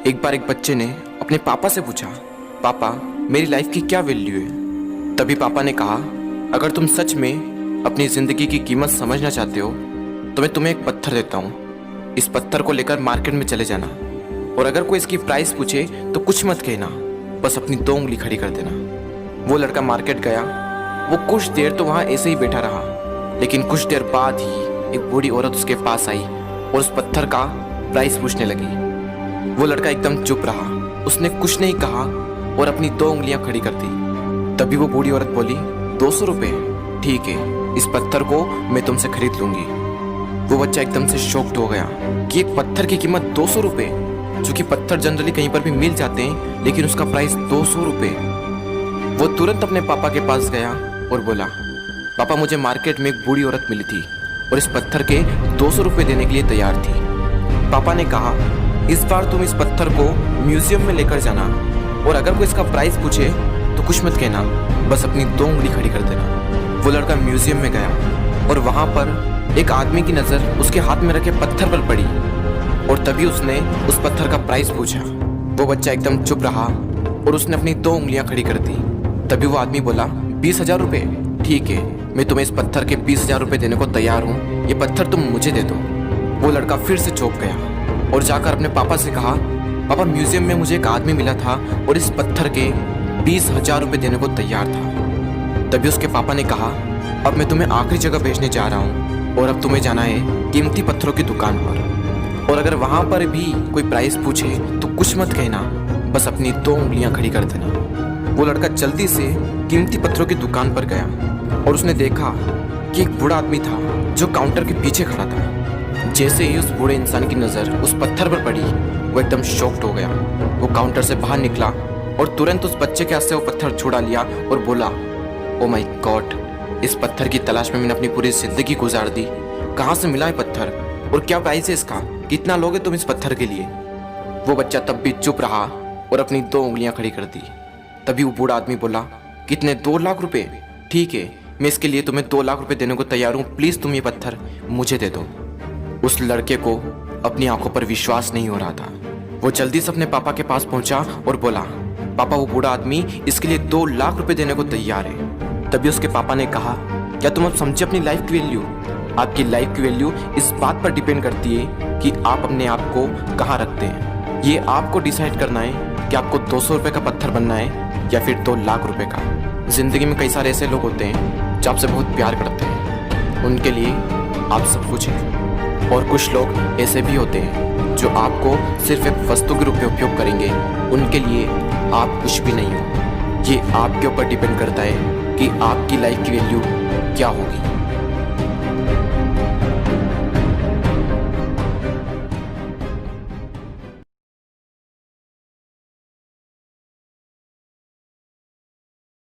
एक बार एक बच्चे ने अपने पापा से पूछा, पापा मेरी लाइफ की क्या वैल्यू है। तभी पापा ने कहा, अगर तुम सच में अपनी ज़िंदगी की कीमत समझना चाहते हो तो मैं तुम्हें एक पत्थर देता हूँ। इस पत्थर को लेकर मार्केट में चले जाना और अगर कोई इसकी प्राइस पूछे तो कुछ मत कहना, बस अपनी 2 उंगली खड़ी कर देना। वो लड़का मार्केट गया। वो कुछ देर तो वहाँ ऐसे ही बैठा रहा, लेकिन कुछ देर बाद ही एक बूढ़ी औरत उसके पास आई और उस पत्थर का प्राइस पूछने लगी। वो लड़का एकदम चुप रहा, उसने कुछ नहीं कहा और अपनी 2 उंगलियां खड़ी कर दी। तभी वो बूढ़ी औरत बोली, 200 रुपये, ठीक है, इस पत्थर को मैं तुमसे खरीद लूंगी। वो बच्चा एकदम से शॉक्ड हो गया कि एक पत्थर की कीमत 200 रुपये, जो कि पत्थर जनरली कहीं पर भी मिल जाते हैं, लेकिन उसका प्राइस 200 रुपये। वो तुरंत अपने पापा के पास गया और बोला, पापा मुझे मार्केट में एक बूढ़ी औरत मिली थी और इस पत्थर के 200 रुपये देने के लिए तैयार थी। पापा ने कहा, इस बार तुम इस पत्थर को म्यूजियम में लेकर जाना और अगर कोई इसका प्राइस पूछे तो कुछ मत कहना, बस अपनी 2 उंगली खड़ी कर देना। वो लड़का म्यूजियम में गया और वहाँ पर एक आदमी की नज़र उसके हाथ में रखे पत्थर पर पड़ी और तभी उसने उस पत्थर का प्राइस पूछा। वो बच्चा एकदम चुप रहा और उसने अपनी 2 उंगलियां खड़ी कर दी। तभी वो आदमी बोला, 20,000 रुपये, ठीक है, मैं तुम्हें इस पत्थर के 20,000 रुपये देने को तैयार हूँ, ये पत्थर तुम मुझे दे दो। वो लड़का फिर से चौंक गया और जाकर अपने पापा से कहा, पापा म्यूजियम में मुझे एक आदमी मिला था और इस पत्थर के 20,000 रुपये देने को तैयार था। तभी उसके पापा ने कहा, अब मैं तुम्हें आखिरी जगह भेजने जा रहा हूँ और अब तुम्हें जाना है कीमती पत्थरों की दुकान पर और अगर वहाँ पर भी कोई प्राइस पूछे तो कुछ मत कहना, बस अपनी 2 उंगलियां खड़ी कर देना। वो लड़का जल्दी से कीमती पत्थरों की दुकान पर गया और उसने देखा कि एक बूढ़ा आदमी था जो काउंटर के पीछे खड़ा था। जैसे ही उस बूढ़े इंसान की नज़र उस पत्थर पर पड़ी, वो एकदम शॉक्ड हो गया। वो काउंटर से बाहर निकला और तुरंत उस बच्चे के हाथ से वो पत्थर छुड़ा लिया और बोला, ओ माय गॉड, इस पत्थर की तलाश में मैंने अपनी पूरी जिंदगी गुजार दी। कहाँ से मिला है पत्थर और क्या प्राइस है इसका, कितना लोगे तुम इस पत्थर के लिए। वो बच्चा तब भी चुप रहा और अपनी 2 उंगलियां खड़ी कर दी। तभी वो बूढ़ा आदमी बोला, कितने, 2 लाख रुपए, ठीक है, मैं इसके लिए तुम्हें 2 लाख रुपए देने को तैयार हूँ, प्लीज़ तुम ये पत्थर मुझे दे दो। उस लड़के को अपनी आंखों पर विश्वास नहीं हो रहा था। वो जल्दी से अपने पापा के पास पहुंचा और बोला, पापा वो बूढ़ा आदमी इसके लिए 2 लाख रुपए देने को तैयार है। तभी उसके पापा ने कहा, क्या तुम अब समझे अपनी लाइफ की वैल्यू? आपकी लाइफ की वैल्यू इस बात पर डिपेंड करती है कि आप अपने आप को कहाँ रखते हैं। ये आपको डिसाइड करना है कि आपको 200 रुपये का पत्थर बनना है या फिर 2 लाख रुपए का। जिंदगी में कई सारे ऐसे लोग होते हैं जो आपसे बहुत प्यार करते हैं, उनके लिए आप सब कुछ हैं, और कुछ लोग ऐसे भी होते हैं जो आपको सिर्फ एक वस्तु के रूप में उपयोग करेंगे, उनके लिए आप कुछ भी नहीं हो। ये आपके ऊपर डिपेंड करता है कि आपकी लाइफ की वैल्यू क्या होगी।